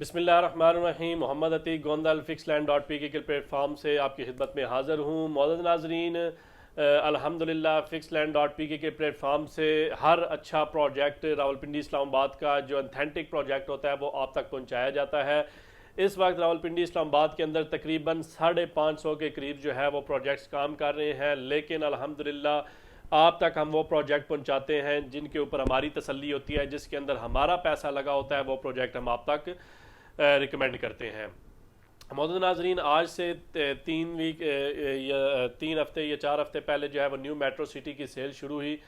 बिस्मिल्लाहिर्रहमानिर्रहीम। मोहम्मद अतीक गोंदल फ़िक्सलैंड.pk के प्लेटफॉर्म से आपकी खिदमत में हाज़िर हूँ। मौजूद नाजरीन, अल्हम्दुलिल्लाह फ़िक्सलैंड.pk के प्लेटफॉर्म से हर अच्छा प्रोजेक्ट रावलपिंडी इस्लामाबाद का जो ऑथेंटिक प्रोजेक्ट होता है वो आप तक पहुँचाया जाता है। इस वक्त रावलपिंडी इस्लामाबाद के अंदर तकरीबन 550 के करीब जो है वो प्रोजेक्ट्स काम कर रहे हैं, लेकिन अल्हम्दुलिल्लाह आप तक हम वो प्रोजेक्ट पहुंचाते हैं जिनके ऊपर हमारी तसल्ली होती है, जिसके अंदर हमारा पैसा लगा होता है। वो प्रोजेक्ट हम आप तक रिकमेंड करते हैं। मौजूद नाजरीन, आज से 3 वीक या 3 हफ्ते या 4 हफ्ते पहले जो है वो न्यू मेट्रो सिटी की सेल शुरू हुई,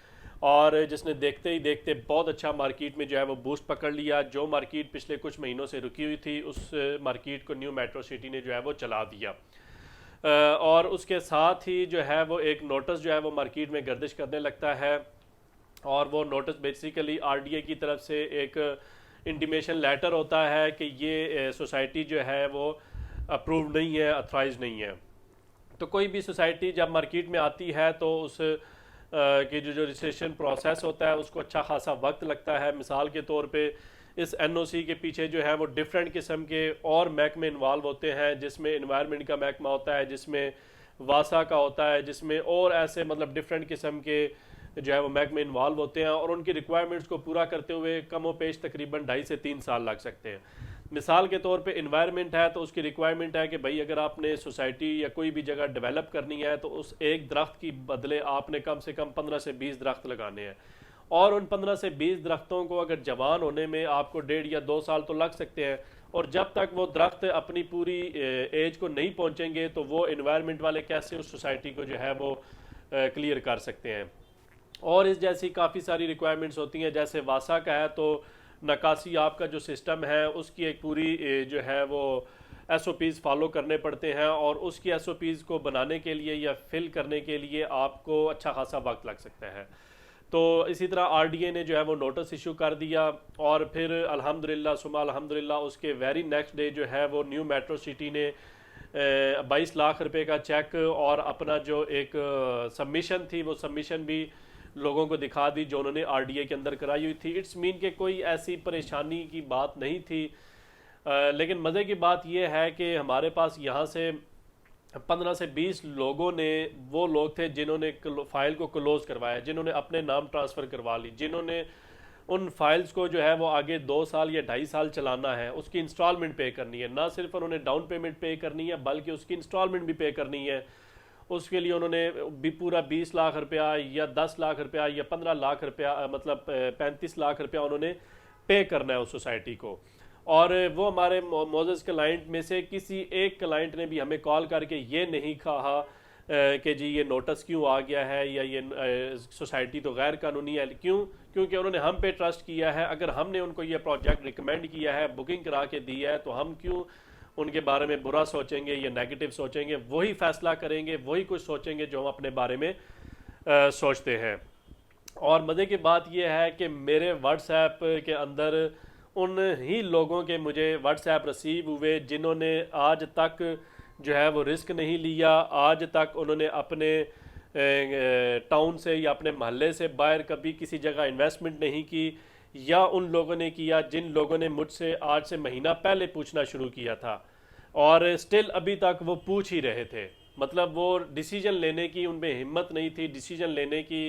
और जिसने देखते ही देखते बहुत अच्छा मार्केट में जो है वो बूस्ट पकड़ लिया। जो मार्केट पिछले कुछ महीनों से रुकी हुई थी, उस मार्केट को न्यू मेट्रो सिटी ने जो है वो चला दिया। और उसके साथ ही जो है वो एक नोटिस जो है वो मार्केट में गर्दिश करने लगता है, और वो नोटिस बेसिकली आरडीए की तरफ से एक इंटीमेशन लेटर होता है कि ये सोसाइटी जो है वो अप्रूव नहीं है, अथराइज नहीं है। तो कोई भी सोसाइटी जब मार्केट में आती है तो उस की जो रजिस्ट्रेशन प्रोसेस होता है उसको अच्छा खासा वक्त लगता है। मिसाल के तौर पे इस एनओसी के पीछे जो है वो डिफरेंट किस्म के और महकमे इन्वॉल्व होते हैं, जिसमें इन्वायरमेंट का महकमा होता है, जिसमें वासा का होता है, जिसमें और ऐसे मतलब डिफरेंट किस्म के जो है वो महकमे इन्वॉल्व होते हैं, और उनकी रिक्वायरमेंट्स को पूरा करते हुए कम व पेश तकरीबन 2.5 से 3 साल लग सकते हैं। मिसाल के तौर पे इन्वायरमेंट है तो उसकी रिक्वायरमेंट है कि भाई अगर आपने सोसाइटी या कोई भी जगह डेवलप करनी है तो उस एक दरख्त की बदले आपने कम से कम 15 से 20 दरख्त लगाने हैं, और उन 15 से 20 दरख्तों को अगर जवान होने में आपको 1.5 या 2 साल तो लग सकते हैं, और जब तक वो दरख्त अपनी पूरी एज को नहीं पहुंचेंगे तो वो इन्वायरमेंट वाले कैसे उस सोसाइटी को जो है वो क्लियर कर सकते हैं। और इस जैसी काफ़ी सारी रिक्वायरमेंट्स होती हैं। जैसे वासा का है तो नकासी आपका जो सिस्टम है उसकी एक पूरी जो है वो एसओपीज़ फॉलो करने पड़ते हैं, और उसकी एसओपीज़ को बनाने के लिए या फिल करने के लिए आपको अच्छा खासा वक्त लग सकता है। तो इसी तरह आरडीए ने जो है वो नोटिस इशू कर दिया, और फिर अल्हम्दुलिल्लाह सुमा अल्हम्दुलिल्लाह उसके वेरी नेक्स्ट डे जो है वो न्यू मेट्रो सिटी ने 22 लाख रुपए का चेक और अपना जो एक सबमिशन थी वो सबमिशन भी लोगों को दिखा दी जो उन्होंने आरडीए के अंदर कराई हुई थी। इट्स मीन के कोई ऐसी परेशानी की बात नहीं थी। लेकिन मज़े की बात यह है कि हमारे पास यहाँ से 15 से 20 लोगों ने, वो लोग थे जिन्होंने फाइल को क्लोज करवाया, जिन्होंने अपने नाम ट्रांसफ़र करवा ली, जिन्होंने उन फाइल्स को जो है वो आगे 2 साल या 2.5 साल चलाना है, उसकी इंस्टॉलमेंट पे करनी है। ना सिर्फ उन्होंने डाउन पेमेंट पे करनी है बल्कि उसकी इंस्टॉलमेंट भी पे करनी है। उसके लिए उन्होंने भी पूरा 20 लाख रुपया या 10 लाख रुपया या 15 लाख रुपया मतलब 35 लाख रुपया उन्होंने पे करना है उस सोसाइटी को। और वो हमारे मोज़ेज़ क्लाइंट में से किसी एक क्लाइंट ने भी हमें कॉल करके ये नहीं कहा कि जी ये नोटिस क्यों आ गया है या ये सोसाइटी तो गैर कानूनी है। क्यों? क्योंकि उन्होंने हम पे ट्रस्ट किया है। अगर हमने उनको ये प्रोजेक्ट रिकमेंड किया है, बुकिंग करा के दी है, तो हम क्यों उनके बारे में बुरा सोचेंगे या नेगेटिव सोचेंगे। वही फैसला करेंगे, वही कुछ सोचेंगे जो हम अपने बारे में सोचते हैं। और मज़े की बात यह है कि मेरे व्हाट्सएप के अंदर उन ही लोगों के मुझे व्हाट्सएप रिसीव हुए जिन्होंने आज तक जो है वो रिस्क नहीं लिया, आज तक उन्होंने अपने टाउन से या अपने मोहल्ले से बाहर कभी किसी जगह इन्वेस्टमेंट नहीं की, या उन लोगों ने किया जिन लोगों ने मुझसे आज से महीना पहले पूछना शुरू किया था, और स्टिल अभी तक वो पूछ ही रहे थे। मतलब वो डिसीजन लेने की उनमें हिम्मत नहीं थी, डिसीजन लेने की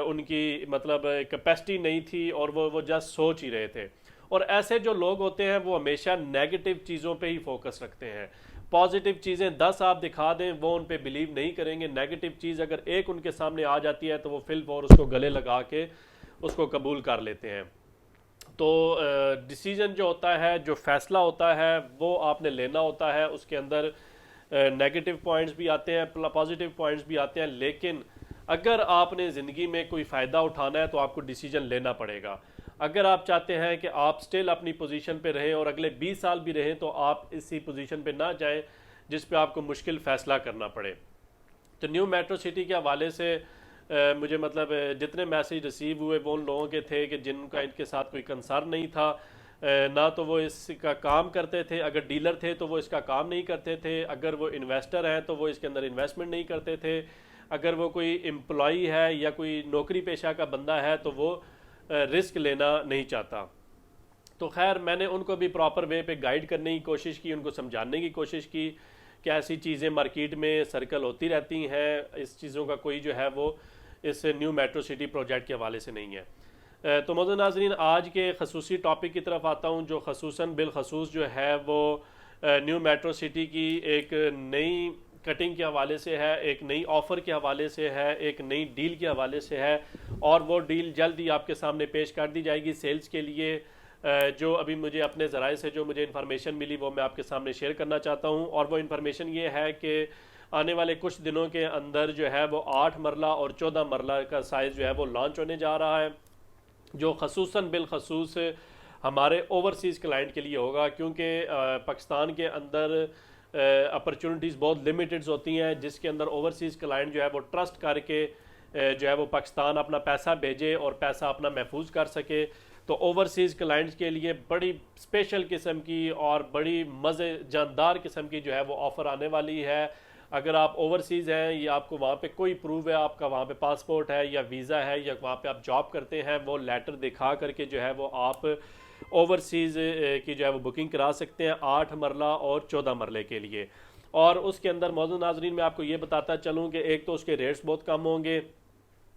उनकी मतलब कैपेसिटी नहीं थी, और वो जस्ट सोच ही रहे थे। और ऐसे जो लोग होते हैं वो हमेशा नेगेटिव चीज़ों पे ही फोकस रखते हैं। पॉजिटिव चीज़ें 10 आप दिखा दें वो उन पे बिलीव नहीं करेंगे। नेगेटिव चीज़ अगर एक उनके सामने आ जाती है तो वो फिल फॉर उसको गले लगा के उसको कबूल कर लेते हैं। तो डिसीजन जो होता है, जो फ़ैसला होता है, वो आपने लेना होता है। उसके अंदर नेगेटिव पॉइंट्स भी आते हैं, पॉजिटिव पॉइंट्स भी आते हैं, लेकिन अगर आपने ज़िंदगी में कोई फ़ायदा उठाना है तो आपको डिसीजन लेना पड़ेगा। अगर आप चाहते हैं कि आप स्टिल अपनी पोजीशन पे रहें और अगले 20 साल भी रहें, तो आप इसी पोजीशन पे ना जाएं जिस पे आपको मुश्किल फ़ैसला करना पड़े। तो न्यू मेट्रो सिटी के हवाले से मुझे मतलब जितने मैसेज रिसीव हुए वो उन लोगों के थे कि जिनका इनके साथ कोई कंसर्न नहीं था। ना तो वो इसका काम करते थे, अगर डीलर थे तो वो इसका काम नहीं करते थे, अगर वो इन्वेस्टर हैं तो वो इसके अंदर इन्वेस्टमेंट नहीं करते थे, अगर वो कोई एम्प्लॉई है या कोई नौकरी पेशा का बंदा है तो वो रिस्क लेना नहीं चाहता। तो खैर मैंने उनको भी प्रॉपर वे पे गाइड करने की कोशिश की, उनको समझाने की कोशिश की कि ऐसी चीज़ें मार्केट में सर्कल होती रहती हैं, इस चीज़ों का कोई जो है वो इस न्यू मेट्रो सिटी प्रोजेक्ट के हवाले से नहीं है। तो मौजूद नाज़रीन, आज के खसूसी टॉपिक की तरफ आता हूँ, जो खसूसन बिलखसूस जो है वो न्यू मेट्रो सिटी की एक नई कटिंग के हवाले से है, एक नई ऑफ़र के हवाले से है, एक नई डील के हवाले से है, और वो डील जल्द ही आपके सामने पेश कर दी जाएगी सेल्स के लिए। जो अभी मुझे अपने ज़राए से जो मुझे इन्फॉर्मेशन मिली वो मैं आपके सामने शेयर करना चाहता हूँ। और वो इन्फॉर्मेशन ये है कि आने वाले कुछ दिनों के अंदर जो है वो 8 मरला और 14 मरला का साइज़ जो है वो लॉन्च होने जा रहा है, जो खसूसन बिलखसूस हमारे ओवरसीज़ क्लाइंट के लिए होगा, क्योंकि पाकिस्तान के अंदर अपॉर्चुनिटीज़ बहुत लिमिटेड होती हैं, जिसके अंदर ओवरसीज़ क्लाइंट जो है वो ट्रस्ट करके जो है वो पाकिस्तान अपना पैसा भेजे और पैसा अपना महफूज कर सके। तो ओवरसीज़ क्लाइंट्स के लिए बड़ी स्पेशल किस्म की और बड़ी मज़े जानदार किस्म की जो है वो ऑफ़र आने वाली है। अगर आप ओवरसीज़ हैं या आपको वहाँ पे कोई प्रूफ है, आपका वहाँ पे पासपोर्ट है या वीज़ा है या वहाँ पे आप जॉब करते हैं, वो लेटर दिखा करके जो है वो आप ओवरसीज़ की जो है वो बुकिंग करा सकते हैं 8 मरला और 14 मरले के लिए। और उसके अंदर मौजूद नाजरीन मैं आपको ये बताता चलूँ कि एक तो उसके रेट्स बहुत कम होंगे।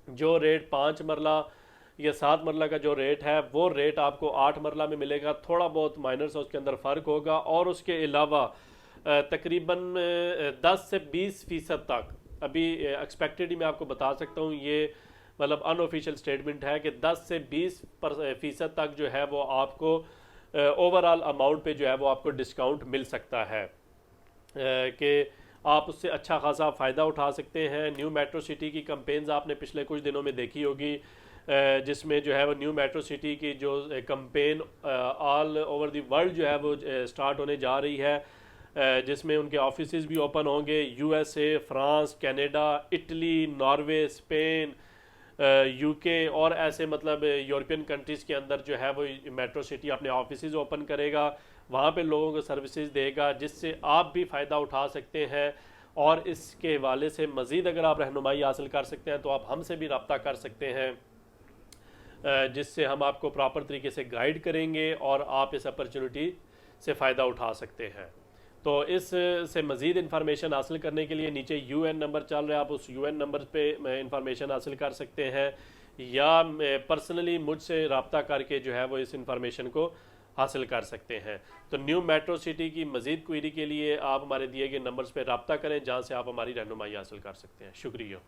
जो रेट 5 मरला या 7 मरला का जो रेट है वो रेट आपको 8 मरला में मिलेगा, थोड़ा बहुत माइनर सा उसके अंदर फ़र्क होगा। और उसके अलावा तकरीबन 10 से 20% तक अभी एक्सपेक्टेड ही मैं आपको बता सकता हूँ, ये मतलब अनऑफिशियल स्टेटमेंट है कि 10 से 20% तक जो है वो आपको ओवरऑल अमाउंट पे जो है वो आपको डिस्काउंट मिल सकता है, कि आप उससे अच्छा खासा फ़ायदा उठा सकते हैं। न्यू मेट्रो सिटी की कंपेन्स आपने पिछले कुछ दिनों में देखी होगी, जिसमें जो है वो न्यू मेट्रो सिटी की जो campaign all over the world जो है वो स्टार्ट होने जा रही है, जिसमें उनके ऑफिसेज भी ओपन होंगे USA, France, Canada, Italy, Norway, Spain, UK और ऐसे मतलब यूरोपियन कंट्रीज़ के अंदर जो है वो मेट्रो सिटी अपने ऑफिसेज ओपन करेगा, वहाँ पे लोगों को सर्विसेज देगा, जिससे आप भी फ़ायदा उठा सकते हैं। और इसके हवाले से मज़ीद अगर आप रहनुमाई हासिल कर सकते हैं तो आप हमसे भी रब्ता कर सकते हैं, जिससे हम आपको प्रॉपर तरीके से गाइड करेंगे और आप इस अपॉर्चुनिटी से फ़ायदा उठा सकते हैं। तो इस से मज़ीद इन्फॉर्मेशन हासिल करने के लिए नीचे यूएन नंबर चल रहा है, आप उस यूएन नंबर पे इन्फॉर्मेशन हासिल कर सकते हैं, या पर्सनली मुझसे रब्ता करके जो है वो इस इन्फॉर्मेशन को हासिल कर सकते हैं। तो न्यू मेट्रो सिटी की मज़ीद क्वेरी के लिए आप हमारे दिए गए नंबर्स पे रब्ता करें, जहाँ से आप हमारी रहनुमाई हासिल कर सकते हैं। शुक्रिया।